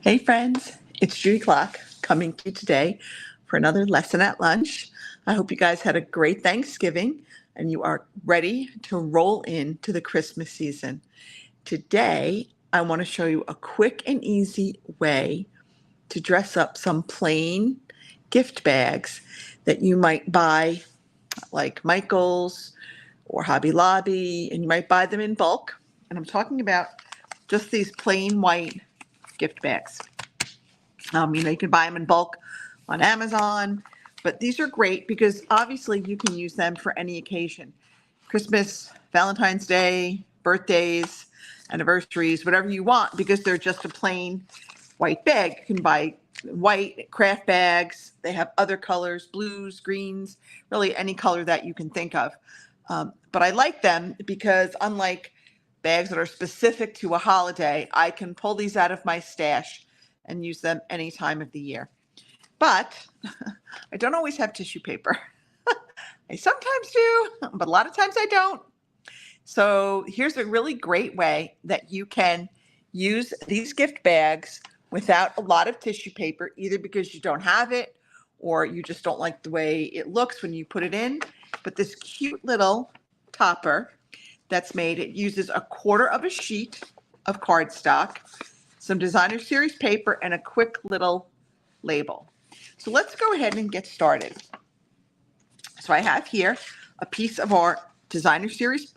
Hey friends, it's Judy Klock coming to you today for another lesson at lunch. I hope you guys had a great Thanksgiving and you are ready to roll into the Christmas season. Today, I want to show you a quick and easy way to dress up some plain gift bags that you might buy like Michael's or Hobby Lobby, and you might buy them in bulk. And I'm talking about just these plain white gift bags. You can buy them in bulk on Amazon, but these are great because obviously you can use them for any occasion. Christmas, Valentine's Day, birthdays, anniversaries, whatever you want, because they're just a plain white bag. You can buy white craft bags. They have other colors, blues, greens, really any color that you can think of. But I like them because unlike bags that are specific to a holiday, I can pull these out of my stash and use them any time of the year. But I don't always have tissue paper. I sometimes do, but a lot of times I don't. So here's a really great way that you can use these gift bags without a lot of tissue paper, either because you don't have it or you just don't like the way it looks when you put it in. But this cute little topper that's made, it uses 1/4 of a sheet of cardstock, some designer series paper, and a quick little label. So let's go ahead and get started. So I have here a piece of our designer series,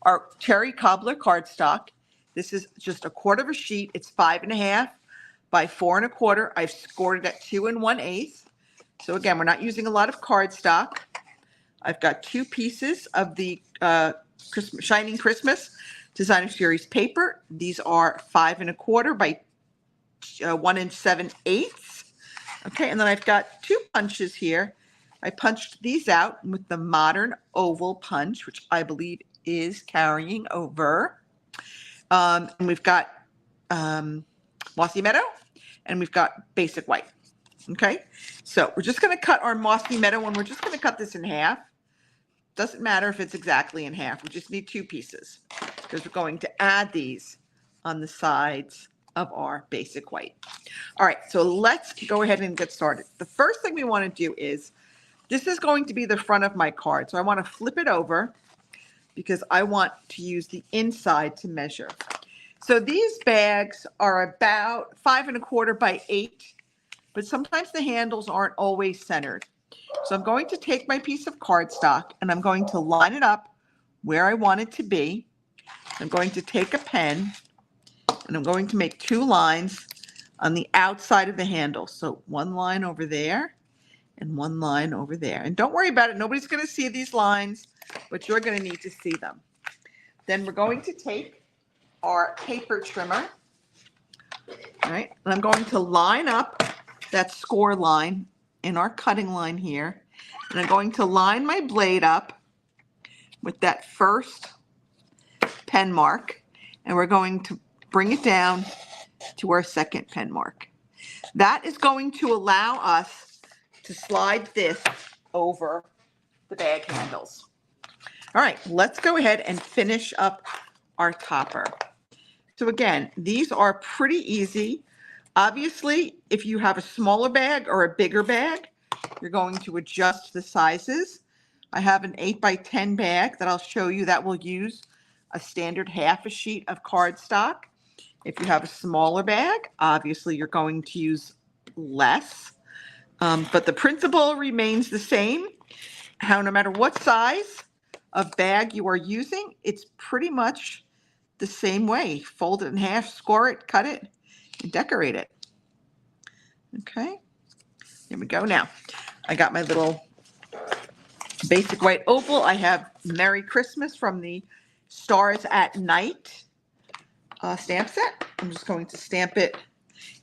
our cherry cobbler cardstock. This is just 1/4 of a sheet. It's 5.5 by 4 1/4. I've scored it at 2 1/8. So again, we're not using a lot of cardstock. I've got 2 pieces of the Shining Christmas designer series paper. These are 5 1/4 by 1 7/8. Okay, and then I've got 2 punches here. I punched these out with the modern oval punch, which I believe is carrying over. And we've got Mossy Meadow, and we've got basic white. Okay, so we're just going to cut our Mossy Meadow one. We're just going to cut this in half. Doesn't matter if it's exactly in half. We just need 2 pieces because we're going to add these on the sides of our basic white. All right, so let's go ahead and get started. The first thing we want to do is, this is going to be the front of my card. So I want to flip it over because I want to use the inside to measure. So these bags are about 5 1/4 by 8, but sometimes the handles aren't always centered. So I'm going to take my piece of cardstock and I'm going to line it up where I want it to be. I'm going to take a pen and I'm going to make 2 lines on the outside of the handle. So 1 line over there and 1 line over there. And don't worry about it. Nobody's going to see these lines, but you're going to need to see them. Then we're going to take our paper trimmer. All right. And I'm going to line up that score line in our cutting line here. And I'm going to line my blade up with that first pen mark. And we're going to bring it down to our second pen mark. That is going to allow us to slide this over the bag handles. All right, let's go ahead and finish up our topper. So again, these are pretty easy. Obviously, if you have a smaller bag or a bigger bag, you're going to adjust the sizes. I have an 8 by 10 bag that I'll show you that will use a standard half a sheet of cardstock. If you have a smaller bag, obviously you're going to use less. But the principle remains the same. How no matter what size of bag you are using, it's pretty much the same way. Fold it in half, score it, cut it, and decorate it. Okay, here we go. Now, I got my little basic white oval. I have Merry Christmas from the Stars at Night stamp set. I'm just going to stamp it.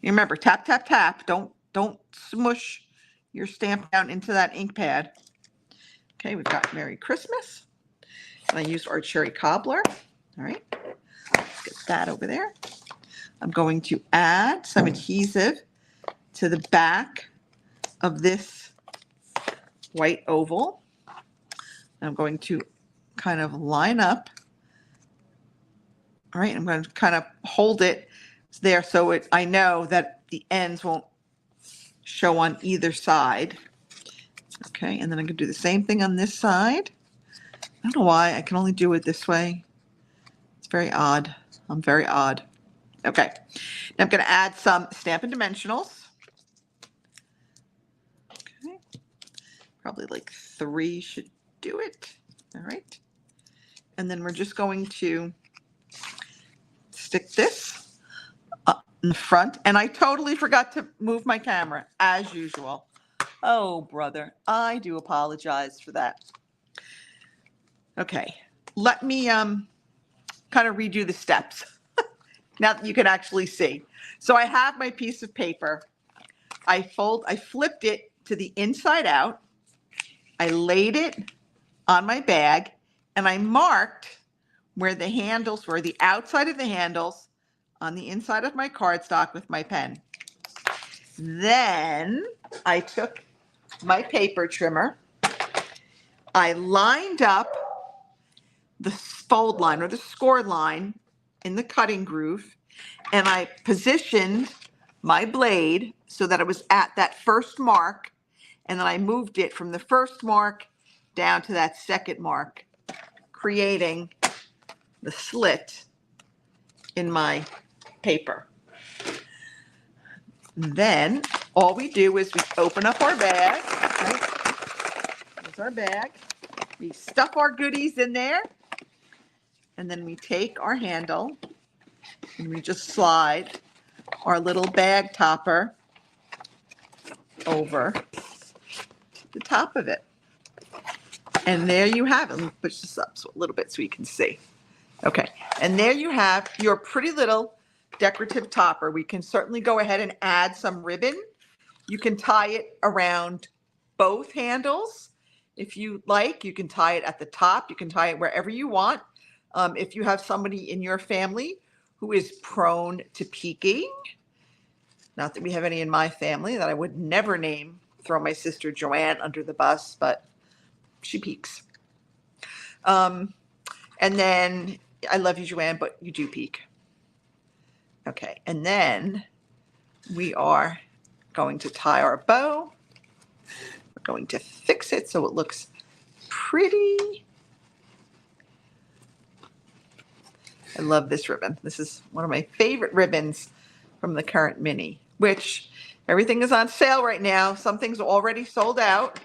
You remember, tap, tap, tap. Don't smush your stamp down into that ink pad. Okay, we've got Merry Christmas. And I used our cherry cobbler. All right, let's get that over there. I'm going to add some adhesive to the back of this white oval. I'm going to kind of line up. All right, I'm going to kind of hold it there, so I know that the ends won't show on either side. Okay, and then I'm going to do the same thing on this side. I don't know why I can only do it this way. It's very odd. I'm very odd. Okay, now I'm going to add some Stampin' Dimensionals. Okay, probably like 3 should do it. All right, and then we're just going to stick this up in the front. And I totally forgot to move my camera, as usual. Oh, brother, I do apologize for that. Okay, let me kind of redo the steps now that you can actually see. So I have my piece of paper. I flipped it to the inside out. I laid it on my bag, and I marked where the handles were, the outside of the handles on the inside of my cardstock with my pen. Then I took my paper trimmer. I lined up the fold line or the score line in the cutting groove, and I positioned my blade so that it was at that first mark, and then I moved it from the first mark down to that second mark, creating the slit in my paper. Then all we do is we open up our bag. Right? Here's our bag. We stuff our goodies in there, and then we take our handle and we just slide our little bag topper over the top of it. And there you have it. Let me push this up a little bit so you can see. Okay, and there you have your pretty little decorative topper. We can certainly go ahead and add some ribbon. You can tie it around both handles if you like. You can tie it at the top. You can tie it wherever you want. If you have somebody in your family who is prone to peeking, not that we have any in my family that I would never throw my sister Joanne under the bus, but she peeks. And then, I love you, Joanne, but you do peek. Okay, and then we are going to tie our bow. We're going to fix it so it looks pretty. I love this ribbon. This is one of my favorite ribbons from the current mini, which everything is on sale right now. Some things are already sold out.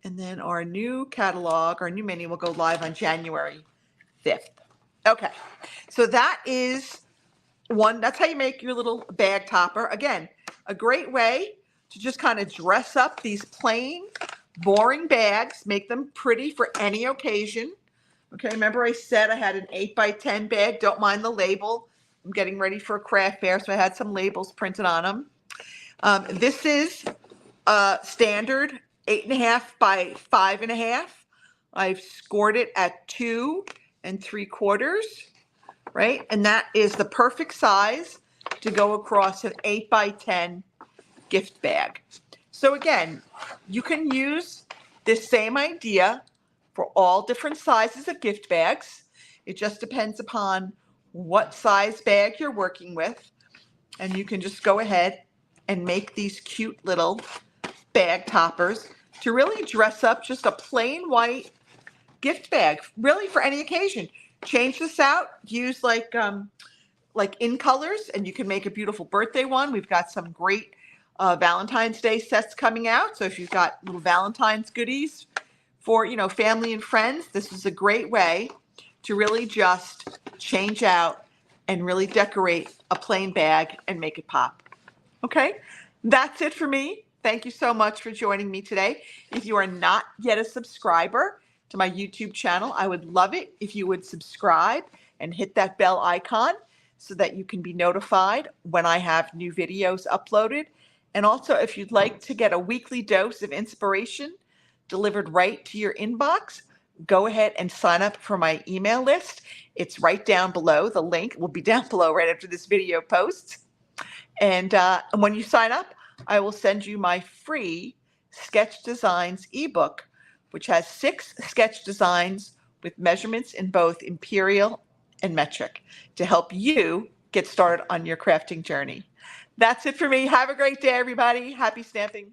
And then our new catalog, our new mini will go live on January 5th. Okay, so that is that's how you make your little bag topper. Again, a great way to just kind of dress up these plain, boring bags, make them pretty for any occasion. Okay, remember I said I had an 8x10 bag. Don't mind the label. I'm getting ready for a craft fair, so I had some labels printed on them. This is standard 8.5 by 5.5. I've scored it at 2 3/4, right? And that is the perfect size to go across an 8x10 gift bag. So again, you can use this same idea for all different sizes of gift bags. It just depends upon what size bag you're working with. And you can just go ahead and make these cute little bag toppers to really dress up just a plain white gift bag, really for any occasion. Change this out, use like in colors, and you can make a beautiful birthday one. We've got some great Valentine's Day sets coming out. So if you've got little Valentine's goodies for, family and friends, this is a great way to really just change out and really decorate a plain bag and make it pop. Okay, that's it for me. Thank you so much for joining me today. If you are not yet a subscriber to my YouTube channel, I would love it if you would subscribe and hit that bell icon so that you can be notified when I have new videos uploaded. And also, if you'd like to get a weekly dose of inspiration delivered right to your inbox, go ahead and sign up for my email list. It's right down below. The link will be down below right after this video posts. And when you sign up, I will send you my free Sketch Designs ebook, which has 6 sketch designs with measurements in both imperial and metric to help you get started on your crafting journey. That's it for me. Have a great day, everybody. Happy stamping.